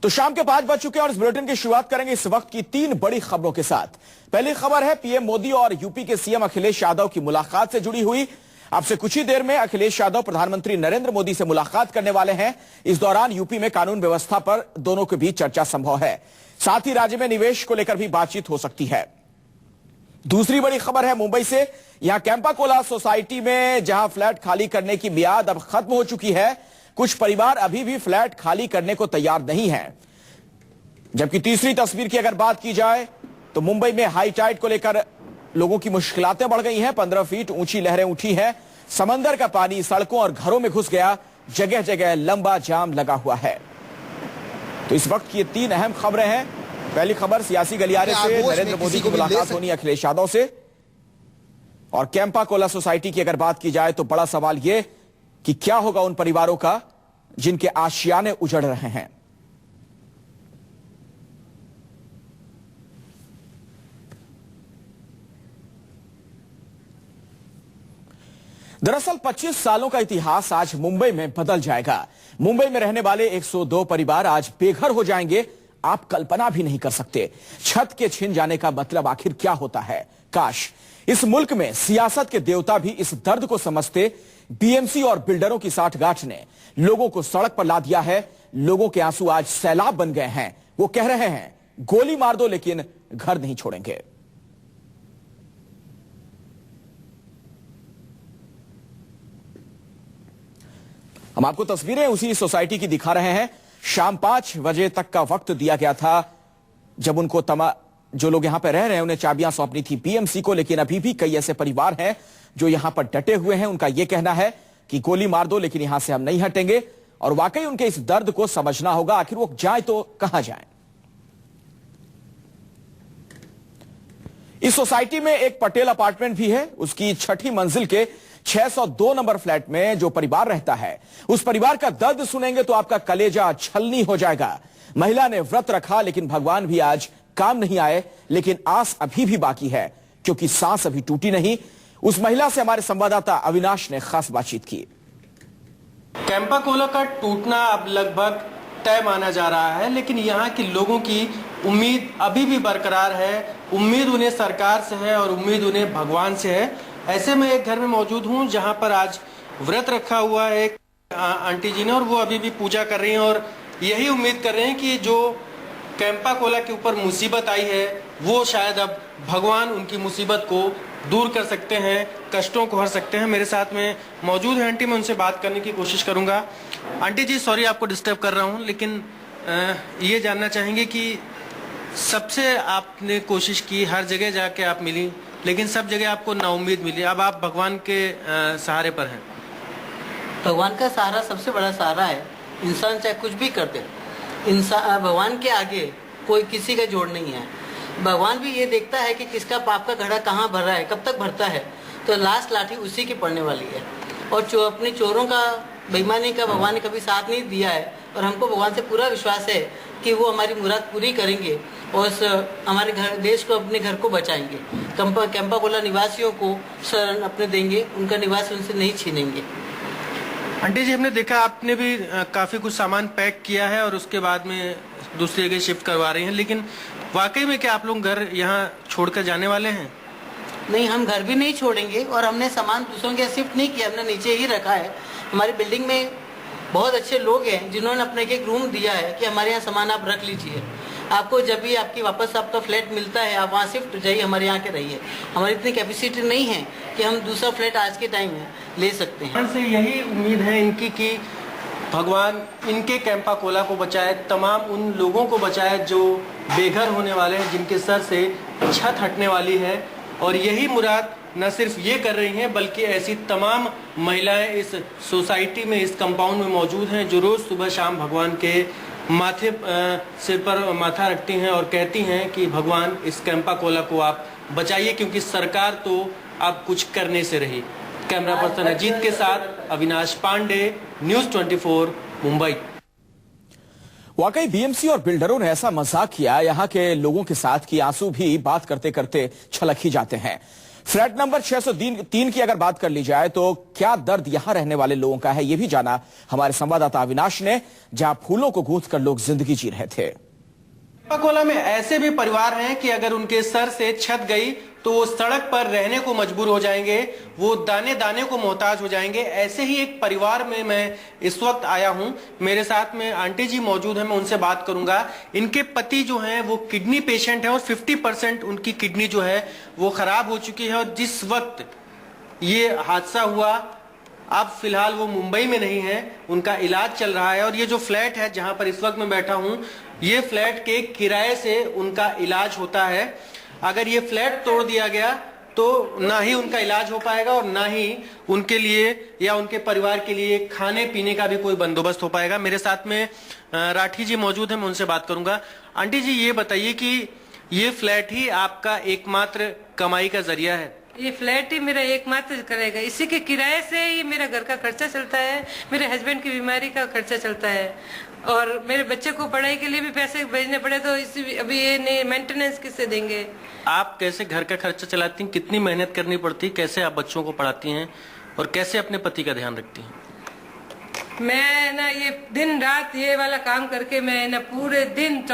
तो शाम के 5 बज चुके हैं और इस बुलेटिन की शुरुआत करेंगे इस वक्त की 3 बड़ी खबरों के साथ। पहली खबर है पीएम मोदी और यूपी के सीएम अखिलेश यादव की मुलाकात से जुड़ी हुई। अब से कुछ ही देर में अखिलेश यादव प्रधानमंत्री नरेंद्र मोदी से मुलाकात करने वाले हैं। इस दौरान यूपी में कानून व्यवस्था पर दोनों के बीच चर्चा संभव है। साथ ही राज्य में निवेश को लेकर भी बातचीत हो सकती है। दूसरी बड़ी खबर है मुंबई से। यहां कैंपा कोला सोसाइटी में जहां फ्लैट खाली करने की मियाद अब खत्म हो चुकी है, कुछ परिवार अभी भी फ्लैट खाली करने को तैयार नहीं है। जबकि तीसरी तस्वीर की अगर बात की जाए तो मुंबई में हाई टाइड को लेकर लोगों की मुश्किलातें बढ़ गई हैं। 15 फीट ऊंची लहरें उठी हैं। समंदर का पानी सड़कों और घरों में घुस गया। जगह जगह लंबा जाम लगा हुआ है। तो इस वक्त की ये 3 अहम खबरें हैं। पहली खबर सियासी गलियारे से नरेंद्र मोदी की मुलाकात होनी अखिलेश यादव से। और कैंपा कोला सोसाइटी की अगर बात की जाए तो बड़ा सवाल यह कि क्या होगा उन परिवारों का जिनके आशियाने उजड़ रहे हैं। दरअसल 25 सालों का इतिहास आज मुंबई में बदल जाएगा। मुंबई में रहने वाले 102 परिवार आज बेघर हो जाएंगे। आप कल्पना भी नहीं कर सकते छत के छिन जाने का मतलब आखिर क्या होता है। काश इस मुल्क में सियासत के देवता भी इस दर्द को समझते। बीएमसी और बिल्डरों की साठगांठ ने लोगों को सड़क पर ला दिया है। लोगों के आंसू आज सैलाब बन गए हैं। वो कह रहे हैं गोली मार दो लेकिन घर नहीं छोड़ेंगे। हम आपको तस्वीरें उसी सोसाइटी की दिखा रहे हैं। शाम 5 बजे तक का वक्त दिया गया था जब उनको जो लोग यहां पर रह रहे हैं उन्हें चाबियां सौंपनी थी बीएमसी को। लेकिन अभी भी कई ऐसे परिवार हैं जो यहां पर डटे हुए हैं। उनका यह कहना है कि गोली मार दो लेकिन यहां से हम नहीं हटेंगे। और वाकई उनके इस दर्द को समझना होगा। आखिर वो जाए तो कहां जाए। इस सोसाइटी में एक पटेल अपार्टमेंट भी है। उसकी 6ठी मंजिल के 602 नंबर फ्लैट में जो परिवार रहता है उस परिवार का दर्द सुनेंगे तो आपका कलेजा छलनी हो जाएगा। महिला ने व्रत रखा लेकिन भगवान भी आज काम नहीं आए। लेकिन आस अभी भी बाकी है क्योंकि सांस अभी टूटी नहीं। उस महिला से हमारे संवाददाता अविनाश ने खास बातचीत की। कैंपा कोला का टूटना अब लगभग तय माना जा रहा है, लेकिन यहाँ के लोगों की उम्मीद अभी भी बरकरार है। उम्मीद उन्हें सरकार से है और उम्मीद उन्हें भगवान से है। ऐसे में एक घर में मौजूद हूँ जहाँ पर आज व्रत रखा हुआ है एक आंटी जी ने, और वो अभी भी पूजा कर रही हैं और यही उम्मीद कर रहे हैं कि जो कैंपा कोला के ऊपर मुसीबत आई है वो शायद अब भगवान उनकी मुसीबत को दूर कर सकते हैं, कष्टों को हर सकते हैं। मेरे साथ में मौजूद है आंटी, मैं उनसे बात करने की कोशिश करूंगा। आंटी जी, सॉरी आपको डिस्टर्ब कर रहा हूं, लेकिन ये जानना चाहेंगे कि सबसे आपने कोशिश की, हर जगह जाके आप मिली, लेकिन सब जगह आपको नाउम्मीद मिली। अब आप भगवान के सहारे पर हैं। भगवान का सहारा सबसे बड़ा सहारा है। इंसान चाहे कुछ भी कर दे, इंसान भगवान के आगे कोई किसी का जोड़ नहीं है। भगवान भी ये देखता है कि किसका पाप का घड़ा कहाँ भर रहा है, कब तक भरता है। तो लास्ट लाठी उसी की पड़ने वाली है। और अपने चोरों का, बेईमानी का भगवान ने कभी साथ नहीं दिया है। और हमको भगवान से पूरा विश्वास है कि वो हमारी मुराद पूरी करेंगे और हमारे देश को, अपने घर को बचाएंगे। कैंपा कोला निवासियों को शरण अपने देंगे, उनका निवास उनसे नहीं छीनेंगे। आंटी जी, हमने देखा आपने भी काफी कुछ सामान पैक किया है और उसके बाद में दूसरी जगह शिफ्ट करवा रही हैं, लेकिन वाकई में क्या आप लोग घर यहाँ छोड़कर जाने वाले हैं? नहीं, हम घर भी नहीं छोड़ेंगे और हमने सामान दूसरों के शिफ्ट नहीं किया, हमने नीचे ही रखा है। हमारी बिल्डिंग में बहुत अच्छे लोग हैं जिन्होंने अपने एक रूम दिया है कि हमारे यहाँ सामान आप रख लीजिए। आपको जब भी आपकी वापस आपका फ्लैट मिलता है आप वहाँ शिफ्ट जाइए, हमारे यहाँ के रहिए। हमारी इतनी कैपेसिटी नहीं है कि हम दूसरा फ्लैट आज के टाइम में ले सकते हैं। से यही उम्मीद है इनकी कि भगवान इनके कैंपा कोला को बचाए, तमाम उन लोगों को बचाए जो बेघर होने वाले हैं, जिनके सर से छत हटने वाली है। और यही मुराद न सिर्फ ये कर रही हैं बल्कि ऐसी तमाम महिलाएं इस सोसाइटी में, इस कंपाउंड में मौजूद हैं जो रोज सुबह शाम भगवान के माथे सिर पर माथा रखती हैं और कहती हैं कि भगवान इस कैंपा कोला को आप बचाइए, क्योंकि सरकार तो अब कुछ करने से रही। कैमरा पर्सन अजीत के साथ अविनाश पांडे, न्यूज़ 24 मुंबई। वाकई बीएमसी और बिल्डरों ने ऐसा मजाक किया यहाँ के लोगों के साथ कि आंसू भी बात करते करते छलक ही जाते हैं। फ्लैट नंबर 603 की अगर बात कर ली जाए तो क्या दर्द यहां रहने वाले लोगों का है, यह भी जाना हमारे संवाददाता अविनाश ने, जहां फूलों को गूंथ कर लोग जिंदगी जी रहे थे। कैंपाकोला में ऐसे भी परिवार हैं कि अगर उनके सर से छत गई तो वो सड़क पर रहने को मजबूर हो जाएंगे, वो दाने दाने को मोहताज हो जाएंगे। ऐसे ही एक परिवार में मैं इस वक्त आया हूं। मेरे साथ में आंटी जी मौजूद हैं, मैं उनसे बात करूंगा। इनके पति जो हैं वो किडनी पेशेंट हैं और 50% उनकी किडनी जो है वो खराब हो चुकी है। और जिस वक्त ये हादसा हुआ, अब फिलहाल वो मुंबई में नहीं है, उनका इलाज चल रहा है। और ये जो फ्लैट है जहां पर इस वक्त मैं बैठा हूं, ये फ्लैट के किराए से उनका इलाज होता है। अगर ये फ्लैट तोड़ दिया गया तो ना ही उनका इलाज हो पाएगा और ना ही उनके लिए या उनके परिवार के लिए खाने पीने का भी कोई बंदोबस्त हो पाएगा। मेरे साथ में राठी जी मौजूद हैं, मैं उनसे बात करूंगा। आंटी जी, ये बताइए कि ये फ्लैट ही आपका एकमात्र कमाई का जरिया है? ये फ्लैट ही मेरा एकमात्र करेगा, इसी के किराए से ही मेरा घर का खर्चा चलता है, मेरे हस्बैंड की बीमारी का खर्चा चलता है और मेरे बच्चे को पढ़ाई के लिए भी पैसे भेजने पड़े, तो इसी अभी ये नहीं, मेंटेनेंस किससे देंगे? आप कैसे घर का खर्चा चलाती हैं? कितनी मेहनत करनी पड़ती है? कैसे आप बच्चों को पढ़ाती हैं और कैसे अपने पति का ध्यान रखती हैं? मैं ना ये दिन रात ये वाला काम करके मैं ना पूरे दिन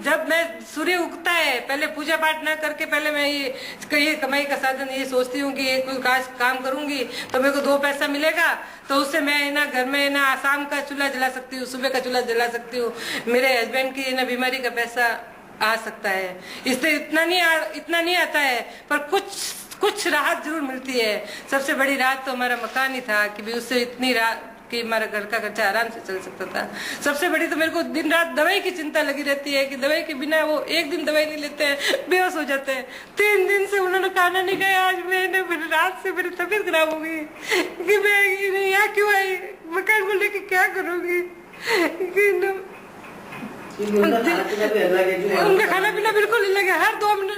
जब मैं सूर्य उगता है पहले पूजा पाठ ना करके पहले मैं ये कमाई का साधन ये सोचती हूँ कि ये कोई काम करूंगी तो मेरे को 2 पैसा मिलेगा, तो उससे मैं ना घर में ना शाम का चूल्हा जला सकती हूँ, सुबह का चूल्हा जला सकती हूँ, मेरे हस्बैंड की ना बीमारी का पैसा आ सकता है। इससे इतना नहीं आता है, पर कुछ राहत जरूर मिलती है। सबसे बड़ी राहत तो हमारा मकान ही था कि भी उससे इतनी राहत कि हमारा घर का खर्चा आराम से चल सकता था। सबसे बड़ी तो मेरे को दिन रात दवाई की चिंता लगी रहती है कि दवाई के बिना वो एक दिन दवाई नहीं लेते हैं, बेहोश हो जाते हैं। 3 दिन से उन्होंने खाना नहीं खाया। आज मैंने रात से मेरी तबीयत खराब हो गई कि मैं यहाँ क्यों आई, मकान को लेके क्या करूंगी। उनका खाना पीना बिल्कुल नहीं लगे। हर 2 मिनट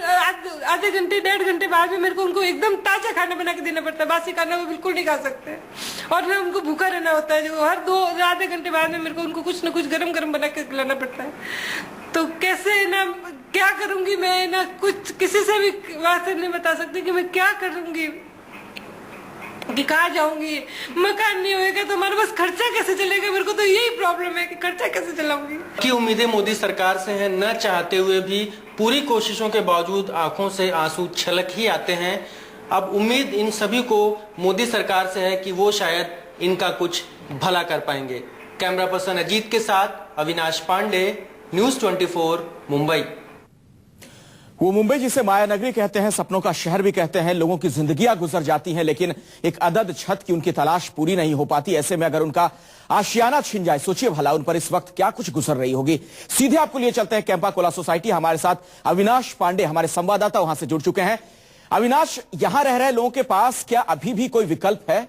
आधे घंटे 1.5 घंटे बाद में मेरे को उनको एकदम ताजा खाना बना के देना पड़ता है। बासी खाना वो बिल्कुल नहीं खा सकते और मैं उनको भूखा रहना होता है। जो हर आधे घंटे बाद में मेरे को उनको कुछ न कुछ गरम बना के खिलाना पड़ता है। तो कैसे ना क्या करूंगी मैं ना, कुछ किसी से भी बात नहीं बता सकती कि मैं क्या करूंगी, कि कहाँ जाऊंगी। मकान नहीं होएगा तो हमारे पास खर्चा कैसे चलेगा? मेरे को तो यही प्रॉब्लम है कि खर्चा कैसे चलाऊंगी। की उम्मीदें मोदी सरकार से हैं, न चाहते हुए भी पूरी कोशिशों के बावजूद आंखों से आंसू छलक ही आते हैं। अब उम्मीद इन सभी को मोदी सरकार से है कि वो शायद इनका कुछ भला कर पाएंगे। कैमरा पर्सन अजीत के साथ अविनाश पांडे, न्यूज़ 24 मुंबई। वो मुंबई जिसे माया नगरी कहते हैं, सपनों का शहर भी कहते हैं। लोगों की जिंदगियां गुजर जाती हैं लेकिन एक अदद छत की उनकी तलाश पूरी नहीं हो पाती। ऐसे में अगर उनका आशियाना छिन जाए, सोचिए भला उन पर इस वक्त क्या कुछ गुजर रही होगी। सीधे आपको लिए चलते हैं कैंपाकोला सोसाइटी। हमारे साथ अविनाश पांडे, हमारे संवाददाता, वहां से जुड़ चुके हैं। अविनाश, यहां रह रहे लोगों के पास क्या अभी भी कोई विकल्प है?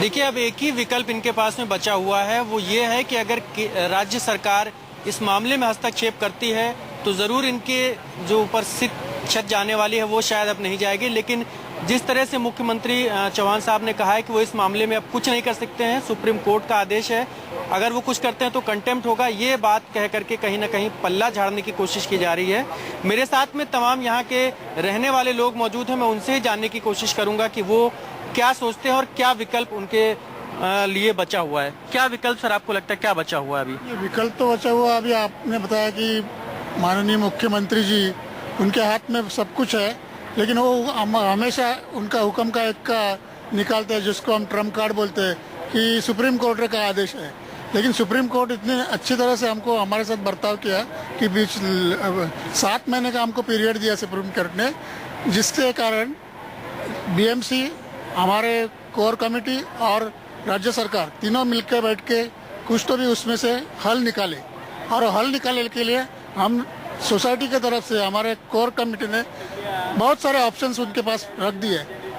देखिए, अब एक ही विकल्प इनके पास में बचा हुआ है, वो ये है कि अगर राज्य सरकार इस मामले में हस्तक्षेप करती है तो जरूर इनके जो ऊपर छत जाने वाली है वो शायद अब नहीं जाएगी। लेकिन जिस तरह से मुख्यमंत्री चौहान साहब ने कहा है कि वो इस मामले में अब कुछ नहीं कर सकते हैं, सुप्रीम कोर्ट का आदेश है, अगर वो कुछ करते हैं तो कंटेम्प्ट होगा, ये बात कह करके कहीं ना कहीं पल्ला झाड़ने की कोशिश की जा रही है। मेरे साथ में तमाम यहाँ के रहने वाले लोग मौजूद हैं, मैं उनसे ही जानने की कोशिश करूंगा कि वो क्या सोचते हैं और क्या विकल्प उनके लिए बचा हुआ है। क्या विकल्प सर आपको लगता है क्या बचा हुआ है अभी? ये विकल्प तो बचा हुआ, अभी आपने बताया कि माननीय मुख्यमंत्री जी उनके हाथ में सब कुछ है, लेकिन वो हमेशा उनका हुक्म का एक का निकालते हैं, जिसको हम ट्रम्प कार्ड बोलते हैं कि सुप्रीम कोर्ट का आदेश है। लेकिन सुप्रीम कोर्ट इतनी अच्छी तरह से हमको हमारे साथ बर्ताव किया कि बीच 7 महीने का हमको पीरियड दिया सुप्रीम कोर्ट ने, जिसके कारण बीएमसी, हमारे कोर कमेटी और राज्य सरकार तीनों मिलकर बैठ के कुछ तो भी उसमें से हल निकाले। और हल निकालने के लिए हम सोसाइटी की तरफ से हमारे कोर कमेटी ने बहुत सारे ऑप्शंस उनके पास रख दिए,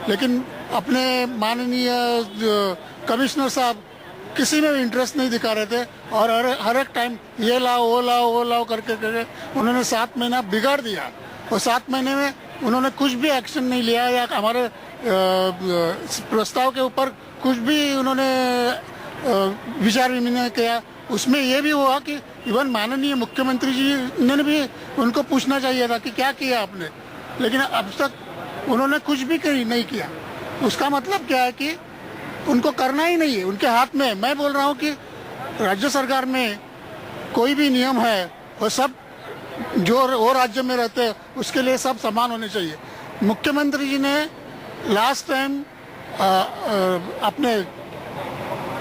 लेकिन अपने माननीय कमिश्नर साहब किसी में भी इंटरेस्ट नहीं दिखा रहे थे और हर एक टाइम ये लाओ वो लाओ करके उन्होंने 7 महीना बिगाड़ दिया। और 7 महीने में उन्होंने कुछ भी एक्शन नहीं लिया या हमारे प्रस्ताव के ऊपर कुछ भी उन्होंने विचार विनिमय किया, उसमें ये भी हुआ कि इवन माननीय मुख्यमंत्री जी ने भी उनको पूछना चाहिए था कि क्या किया आपने, लेकिन अब तक उन्होंने कुछ भी नहीं किया। उसका मतलब क्या है कि उनको करना ही नहीं है, उनके हाथ में। मैं बोल रहा हूँ कि राज्य सरकार में कोई भी नियम है वो सब जो वो राज्य में रहते हैं उसके लिए सब समान होने चाहिए। मुख्यमंत्री जी ने लास्ट टाइम अपने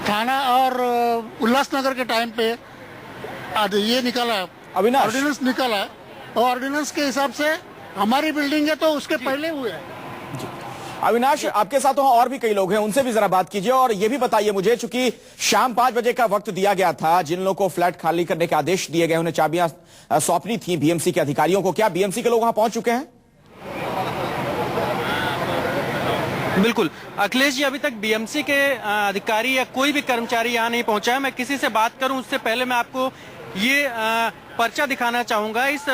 थाना और उल्लासनगर के टाइम पे ये निकाला, अविनाश। ऑर्डिनेंस निकाला, और ऑर्डिनेंस के हिसाब से हमारी बिल्डिंग है तो उसके पहले हुए है। अविनाश, आपके साथ वहां और भी कई लोग हैं, उनसे भी जरा बात कीजिए और ये भी बताइए मुझे, चूंकि शाम 5 बजे का वक्त दिया गया था, जिन लोगों को फ्लैट खाली करने के आदेश दिए गए उन्हें चाबियां सौंपनी थी बीएमसी के अधिकारियों को, क्या बीएमसी के लोग वहां पहुंच चुके हैं? बिल्कुल अखिलेश जी, अभी तक बीएमसी के अधिकारी या कोई भी कर्मचारी यहाँ नहीं पहुंचा है। मैं किसी से बात करूं उससे पहले मैं आपको ये पर्चा दिखाना चाहूंगा। इस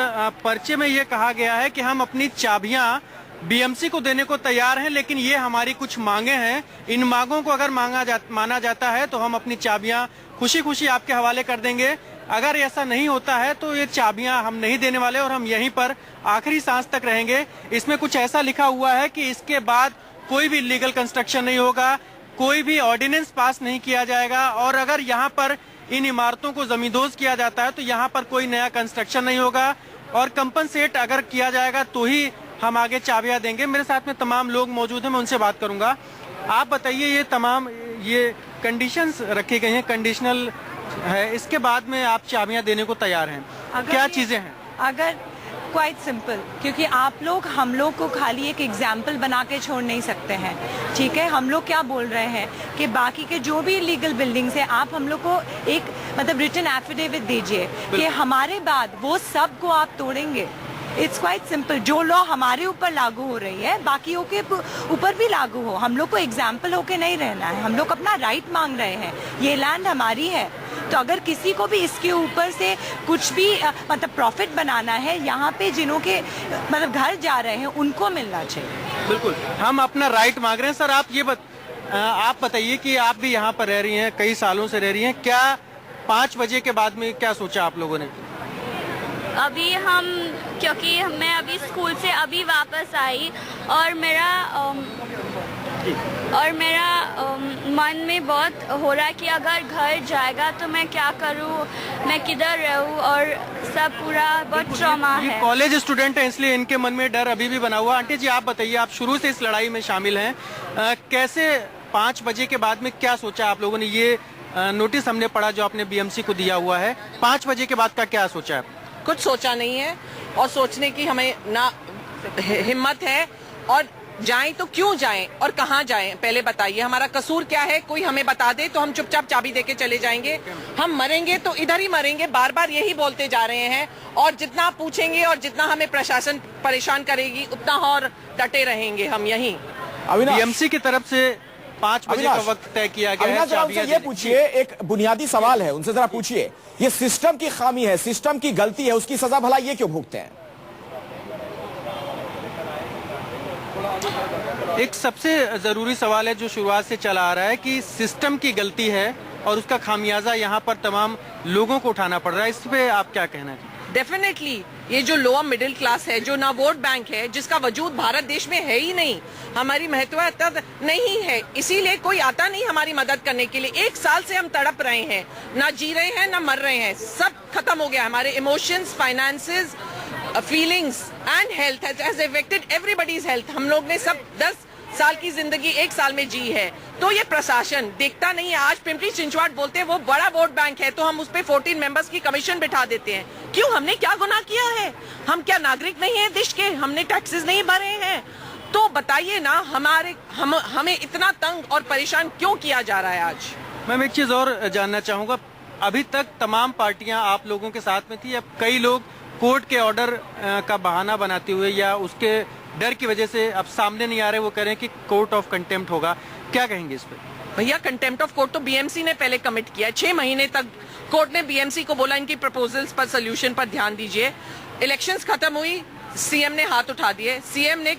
पर्चे में ये कहा गया है कि हम अपनी चाबियां बीएमसी को देने को तैयार हैं, लेकिन ये हमारी कुछ मांगे हैं। इन मांगों को अगर माना जाता है तो हम अपनी चाबियां खुशी खुशी आपके हवाले कर देंगे। अगर ऐसा नहीं होता है तो ये चाबियां हम नहीं देने वाले और हम यहीं पर आखिरी सांस तक रहेंगे। इसमें कुछ ऐसा लिखा हुआ है कि इसके बाद कोई भी लीगल कंस्ट्रक्शन नहीं होगा, कोई भी ऑर्डिनेंस पास नहीं किया जाएगा, और अगर यहाँ पर इन इमारतों को जमींदोज किया जाता है तो यहाँ पर कोई नया कंस्ट्रक्शन नहीं होगा, और कंपनसेट अगर किया जाएगा तो ही हम आगे चाबियां देंगे। मेरे साथ में तमाम लोग मौजूद हैं, मैं उनसे बात करूंगा। आप बताइए, ये तमाम ये कंडीशंस रखी गई हैं, कंडीशनल है, इसके बाद में आप चाबियां देने को तैयार हैं, क्या चीजें हैं? अगर क्वाइट सिंपल, क्योंकि आप लोग हम लोग को खाली एक एग्जाम्पल बना के छोड़ नहीं सकते हैं, ठीक है। हम लोग क्या बोल रहे हैं कि बाकी के जो भी लीगल बिल्डिंग्स हैं, आप हम लोग को एक मतलब रिटन एफिडेविट दीजिए कि हमारे बाद वो सब को आप तोड़ेंगे। It's quite simple. जो लॉ हमारे ऊपर लागू हो रही है बाकियों के ऊपर भी लागू हो। हम लोग को एग्जाम्पल होके नहीं रहना है, हम लोग अपना राइट मांग रहे हैं। ये लैंड हमारी है, तो अगर किसी को भी इसके ऊपर से कुछ भी मतलब प्रॉफिट बनाना है, यहाँ पे जिन्हों के मतलब घर जा रहे हैं उनको मिलना चाहिए। बिल्कुल, हम अपना राइट मांग रहे हैं। सर, आप बताइए कि आप भी यहाँ पर रह रही हैं, कई सालों से रह रही हैं, क्या 5 बजे के बाद में क्या सोचा आप लोगों ने? अभी क्योंकि मैं अभी स्कूल से अभी वापस आई और मेरा मन में बहुत हो रहा है कि अगर घर जाएगा तो मैं क्या करूं, मैं किधर रहूं, और सब पूरा बहुत ट्रॉमा है। कॉलेज स्टूडेंट है इसलिए इनके मन में डर अभी भी बना हुआ। आंटी जी, आप बताइए, आप शुरू से इस लड़ाई में शामिल हैं, कैसे 5 बजे के बाद में क्या सोचा आप लोगों ने? ये नोटिस हमने पढ़ा जो आपने बीएमसी को दिया हुआ है, 5 बजे के बाद का क्या सोचा है? कुछ सोचा नहीं है, और सोचने की हमें ना हिम्मत है, और जाएं तो क्यों जाएं और कहां जाएं, पहले बताइए। हमारा कसूर क्या है? कोई हमें बता दे तो हम चुपचाप चाबी देके चले जाएंगे। हम मरेंगे तो इधर ही मरेंगे, बार बार यही बोलते जा रहे हैं, और जितना पूछेंगे और जितना हमें प्रशासन परेशान करेगी उतना और डटे रहेंगे हम यहीं। बीएमसी की तरफ से 5 बजे का वक्त तय किया गया है। चाबियां ये पूछिए, एक बुनियादी सवाल है, उनसे जरा पूछिए, ये सिस्टम की खामी है, सिस्टम की गलती है, उसकी सजा भला ये क्यों भुगतते हैं? एक सबसे जरूरी सवाल है जो शुरुआत से चला आ रहा है कि सिस्टम की गलती है और उसका खामियाजा यहाँ पर तमाम लोगों को उठाना पड़ रहा है। इस पे आप क्या कहना है? डेफिनेटली ये जो लोअर मिडिल क्लास है, जो ना वोट बैंक है, जिसका वजूद भारत देश में है ही नहीं, हमारी महत्वता नहीं है, इसीलिए कोई आता नहीं हमारी मदद करने के लिए। 1 साल से हम तड़प रहे हैं, ना जी रहे हैं ना मर रहे हैं, सब खत्म हो गया। हमारे emotions, finances, feelings and health has affected everybody's health. हम लोग ने सब 10 साल की जिंदगी 1 साल में जी है, तो ये प्रशासन देखता नहीं है। आज पिंपरी चिंचवाड़ बोलते हैं वो बड़ा वोट बैंक है, तो हम उस पे 14 मेंबर्स की कमीशन बिठा देते हैं। क्यों? हमने क्या गुनाह किया है? हम क्या नागरिक नहीं है देश के? हमने टैक्सेस नहीं भरे हैं? तो बताइए ना, हमें इतना तंग और परेशान क्यों किया जा रहा है आज? मैं एक चीज और जानना चाहूंगा, अभी तक तमाम पार्टियां आप लोगों के साथ में थी, अब कई लोग कोर्ट के ऑर्डर का बहाना बनाते हुए या उसके डर की वजह से अब सामने नहीं आ रहे, वो कह रहे हैं कि कोर्ट ऑफ कंटेम्प्ट होगा, क्या कहेंगे इस पे? भैया, कंटेम्प्ट ऑफ कोर्ट तो बीएमसी ने पहले कमिट किया है। 6 महीने तक कोर्ट ने बीएमसी को बोला इनकी प्रपोजल्स पर सोल्यूशन पर ध्यान दीजिए। इलेक्शंस खत्म हुई, सीएम ने हाथ उठा दिए। सीएम ने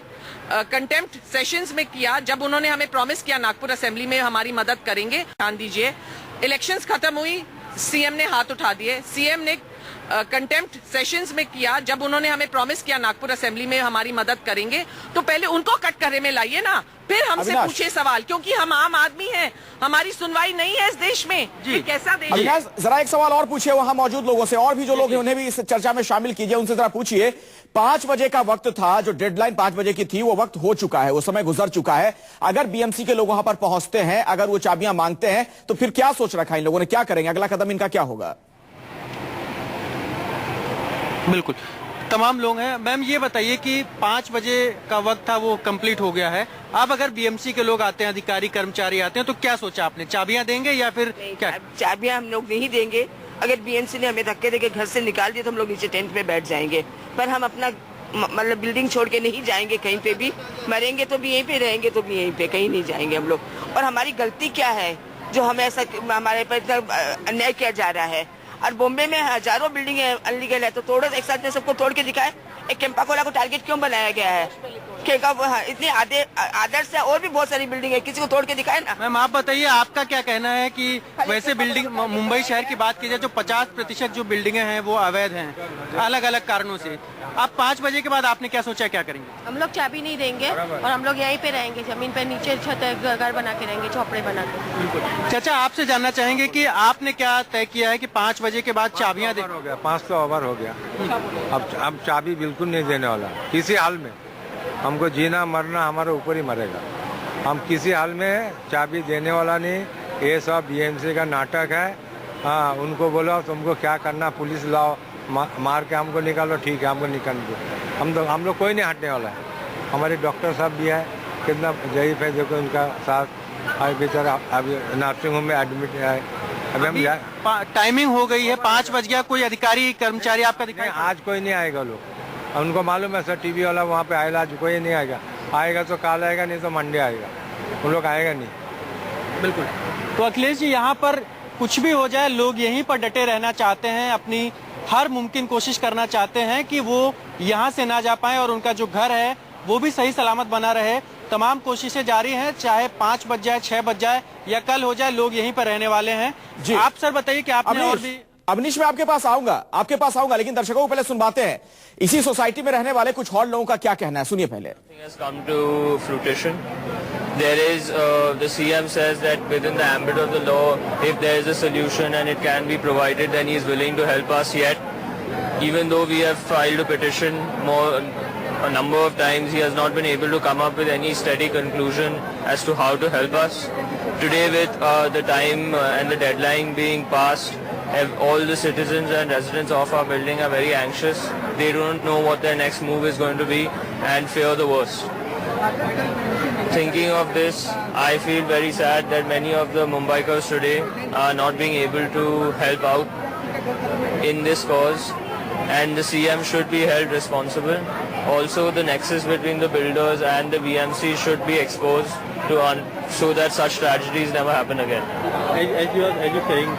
कंटेम्प्ट सेशंस में किया, जब उन्होंने हमें प्रॉमिस किया नागपुर असेंबली में हमारी मदद करेंगे, ध्यान दीजिए। इलेक्शंस खत्म हुई, सीएम ने हाथ उठा दिए। सीएम ने कंटेम्प्ट सेशंस में किया, जब उन्होंने हमें प्रॉमिस किया नागपुर असेंबली में हमारी मदद करेंगे, तो पहले उनको कटघरे में लाइए ना, फिर हमसे पूछे सवाल, क्योंकि हम आम आदमी हैं, हमारी सुनवाई नहीं है इस देश में। जी कैसा देश? अविनाश, जरा एक सवाल और पूछिए वहां मौजूद लोगों से, और भी जो लोग हैं उन्हें भी इस चर्चा में शामिल कीजिए, उनसे जरा पूछिए। 5 बजे का वक्त था, जो डेडलाइन 5 बजे की थी, वो वक्त हो चुका है, वो समय गुजर चुका है। अगर बीएमसी के लोग वहां पर पहुंचते हैं, अगर वो चाबियां मांगते हैं, तो फिर क्या सोच रखा है इन लोगों ने, क्या करेंगे, अगला कदम इनका क्या होगा? बिल्कुल, तमाम लोग हैं। मैम ये बताइए कि 5 बजे का वक्त था, वो कंप्लीट हो गया है। अब अगर बीएमसी के लोग आते हैं, अधिकारी कर्मचारी आते हैं, तो क्या सोचा आपने, चाबियां देंगे या फिर क्या? चाबियां हम लोग नहीं देंगे। अगर बीएमसी ने हमें धक्के देके घर से निकाल दिया तो हम लोग नीचे टेंट में बैठ जाएंगे, पर हम अपना मतलब बिल्डिंग छोड़ के नहीं जाएंगे कहीं पे भी। मरेंगे तो भी यहीं पे, रहेंगे तो भी यहीं पे, कहीं नहीं जाएंगे हम लोग। और हमारी गलती क्या है जो हमें ऐसा हमारे पर इतना अन्याय किया जा रहा है? और बॉम्बे में हजारों बिल्डिंग अनलीगल है, तो तोड़ो, एक साथ में सबको तोड़ के दिखाए। एक केम्पा कोला को टारगेट क्यों बनाया गया है? इतने आदर्श है, और भी बहुत सारी बिल्डिंग है, किसी को तोड़ के दिखाए ना। मैम आप बताइए, आपका क्या कहना है कि वैसे बिल्डिंग, मुंबई शहर की बात की जाए तो 50% जो बिल्डिंगें हैं वो अवैध हैं अलग अलग कारणों से। अब 5 बजे के बाद आपने क्या सोचा, क्या करेंगे? हम लोग चाबी नहीं देंगे और हम लोग यहीं पे रहेंगे, जमीन पे नीचे छत घर बना के रहेंगे, झोपड़े बना के। बिल्कुल। चाचा आपसे जानना चाहेंगे कि आपने क्या तय किया है कि 5 बजे के बाद चाबियां हो गया, 500 ओवर हो गया। अब चाबी बिल्कुल नहीं देने वाला किसी हाल में। हमको जीना मरना हमारे ऊपर ही मरेगा, हम किसी हाल में चाबी देने वाला नहीं। ये सब बीएमसी का नाटक है। हाँ, उनको बोलो तुमको क्या करना, पुलिस लाओ, मार के हमको निकालो, ठीक है हमको निकाल दो। हम लोग कोई नहीं हटने वाला है। हमारे डॉक्टर साहब भी है, कितना ज़ईफ है, देखो उनका साथ आज बेचारा अभी नर्सिंग होम में एडमिट है। अभी हम टाइमिंग हो गई है, 5 बज गया, कोई अधिकारी कर्मचारी आपका दिखाई? आज कोई नहीं आएगा लोग, उनको मालूम है सर, टीवी वाला वहाँ पे आएगा, आज कोई नहीं आएगा। आएगा तो काल आएगा, नहीं तो मंडे आएगा, उन लोग आएगा नहीं। बिल्कुल। तो अखिलेश जी, यहाँ पर कुछ भी हो जाए, लोग यहीं पर डटे रहना चाहते हैं, अपनी हर मुमकिन कोशिश करना चाहते हैं कि वो यहाँ से ना जा पाए और उनका जो घर है वो भी सही सलामत बना रहे। तमाम कोशिशें जारी हैं, चाहे 5 बज जाए, 6 बज जाए या कल हो जाए, लोग यहीं पर रहने वाले हैं। जी आप सर बताइए कि आपने और भी। अवनीश, मैं आपके पास आऊंगा, लेकिन दर्शकों को पहले सुनवाते हैं इसी सोसाइटी में रहने वाले कुछ और लोगों का क्या कहना है, सुनिए पहले। There is the CM says that within the ambit of the law, if there is a solution and it can be provided, then he is willing to help us. Yet, even though we have filed a petition a number of times, he has not been able to come up with any steady conclusion as to how to help us. Today, with the time and the deadline being passed, all the citizens and residents of our building are very anxious. They don't know what their next move is going to be and fear the worst. Thinking of this, I feel very sad that many of the Mumbaikars today are not being able to help out in this cause, and the CM should be held responsible. Also, the nexus between the builders and the BMC should be exposed to so that such tragedies never happen again. As you are saying,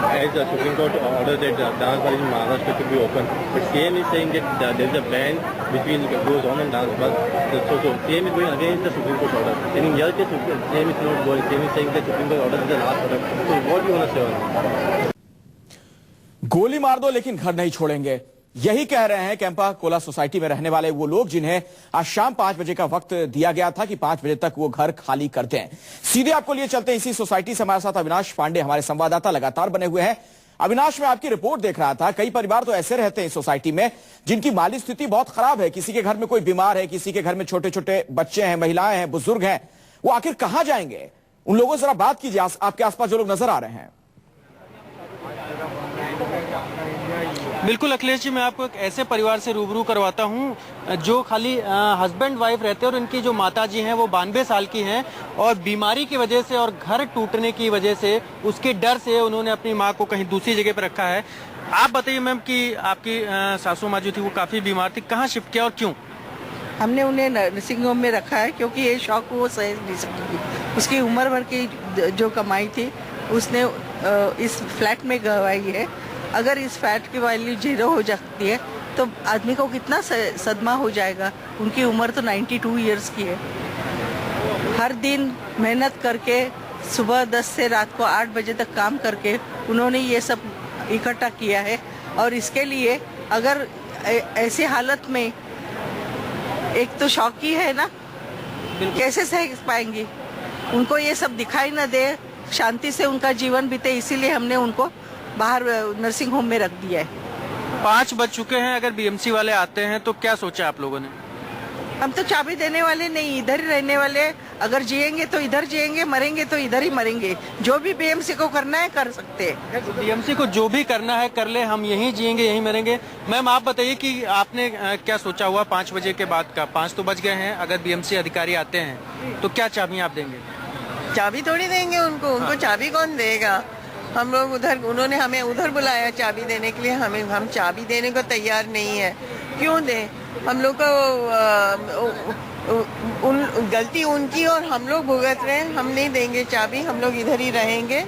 as the Supreme Court ordered that dance bars in Maharashtra should be open, but CM is saying that there is a ban between goes on and dance bars. So CM is going against the Supreme Court order. And in your case, CM is not going. CM is saying that Supreme Court order is the last order. So what do you want to say on that? गोली मार दो लेकिन घर नहीं छोड़ेंगे, यही कह रहे हैं कैंपा कोला सोसाइटी में रहने वाले वो लोग जिन्हें आज शाम 5 बजे का वक्त दिया गया था कि 5 बजे तक वो घर खाली कर दें। सीधे आपको लिए चलते हैं इसी सोसाइटी से, हमारे साथ अविनाश पांडे हमारे संवाददाता लगातार बने हुए हैं। अविनाश, मैं आपकी रिपोर्ट देख रहा था, कई परिवार तो ऐसे रहते हैं इस सोसाइटी में जिनकी माली स्थिति बहुत खराब है, किसी के घर में कोई बीमार है, किसी के घर में छोटे छोटे बच्चे हैं, महिलाएं हैं, बुजुर्ग हैं, वो आखिर कहां जाएंगे? उन लोगों से जरा बात कीजिए, आपके आसपास जो लोग नजर आ रहे हैं। बिल्कुल अखिलेश जी, मैं आपको एक ऐसे परिवार से रूबरू करवाता हूं जो खाली हस्बैंड वाइफ रहते हैं और इनकी जो माताजी हैं वो 92 साल की हैं और बीमारी की वजह से और घर टूटने की वजह से, उसके डर से उन्होंने अपनी मां को कहीं दूसरी जगह पर रखा है। आप बताइए मैम कि आपकी सासू माँ जो थी वो काफी बीमार थी, कहाँ शिफ्ट किया और क्यों? हमने उन्हें नर्सिंग होम में रखा है क्योंकि ये शौक वो सह नहीं सकती थी। उसकी उम्र भर की जो कमाई थी उसने इस फ्लैट में गंवाई है। अगर इस फ्लैट की वैल्यू 0 हो जाती है तो आदमी को कितना सदमा हो जाएगा। उनकी उम्र तो 92 इयर्स की है। हर दिन मेहनत करके सुबह 10 से रात को 8 बजे तक काम करके उन्होंने ये सब इकट्ठा किया है। और इसके लिए अगर ऐसी हालत में एक तो शौकी है ना, कैसे सह पाएंगी? उनको ये सब दिखाई ना दे, शांति से उनका जीवन बीते, इसीलिए हमने उनको बाहर नर्सिंग होम में रख दिया है। 5 बज चुके हैं, अगर बीएमसी वाले आते हैं तो क्या सोचा आप लोगों ने? हम तो चाबी देने वाले नहीं, इधर ही रहने वाले। अगर जिएंगे तो इधर जिएंगे, मरेंगे तो इधर ही मरेंगे। जो भी बीएमसी को करना है कर सकते हैं। बीएमसी को जो भी करना है कर ले, हम यहीं जिएंगे यहीं मरेंगे। मैम आप बताइए कि आपने क्या सोचा हुआ 5 बजे के बाद का? 5 तो बज गए हैं, अगर बीएमसी अधिकारी आते हैं तो क्या चाबी आप देंगे? चाबी थोड़ी देंगे उनको चाबी कौन देगा? हम लोग उधर, उन्होंने हमें उधर बुलाया चाबी देने के लिए, हम चाबी देने को तैयार नहीं है। क्यों दें? हम लोग को गलती उनकी और हम लोग भुगत रहे हैं। हम नहीं देंगे चाबी, हम लोग इधर ही रहेंगे।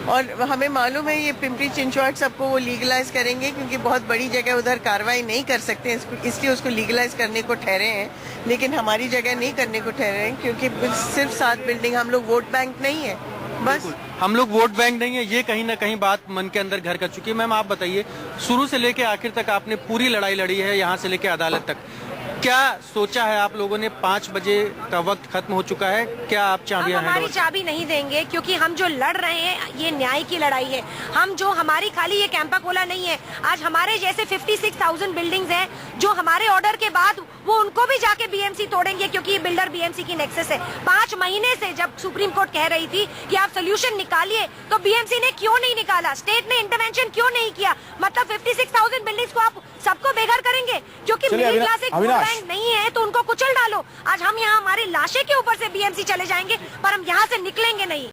और हमें मालूम है ये पिंपरी चिंचवड सबको वो लीगलाइज करेंगे, क्योंकि बहुत बड़ी जगह उधर कार्रवाई नहीं कर सकते, इसलिए उसको लीगलाइज करने को ठहरे हैं। लेकिन हमारी जगह नहीं करने को ठहरे हैं, क्योंकि सिर्फ 7 बिल्डिंग, हम लोग वोट बैंक नहीं है। बस हम लोग वोट बैंक नहीं है, ये कहीं ना कहीं बात मन के अंदर घर कर चुकी है। मैम आप बताइए, शुरू से लेके आखिर तक आपने पूरी लड़ाई लड़ी है, यहाँ से लेके अदालत तक, क्या सोचा है आप लोगों ने? 5 बजे का वक्त खत्म हो चुका है, क्या आप चाबियां हम हमारी चाबी नहीं देंगे, क्योंकि हम जो लड़ रहे हैं ये न्याय की लड़ाई है। हम जो हमारी खाली ये कैंपा कोला नहीं है, आज हमारे जैसे 56,000 बिल्डिंग्स हैं जो हमारे ऑर्डर के बाद वो उनको भी जाके बीएमसी तोड़ेंगे, क्योंकि ये बिल्डर बीएमसी की नेक्सस है। 5 महीने से जब सुप्रीम कोर्ट कह रही थी कि आप सोल्यूशन निकालिए, तो बीएमसी ने क्यों नहीं निकाला? स्टेट ने इंटरवेंशन क्यों नहीं किया? मतलब 56,000 बिल्डिंग्स को आप सबको बेघर करेंगे क्योंकि मिडिल क्लास एक वोट बैंक नहीं है, तो उनको कुचल डालो। आज हम यहाँ हमारी लाशें के ऊपर से बीएमसी चले जाएंगे, पर हम यहाँ से निकलेंगे नहीं।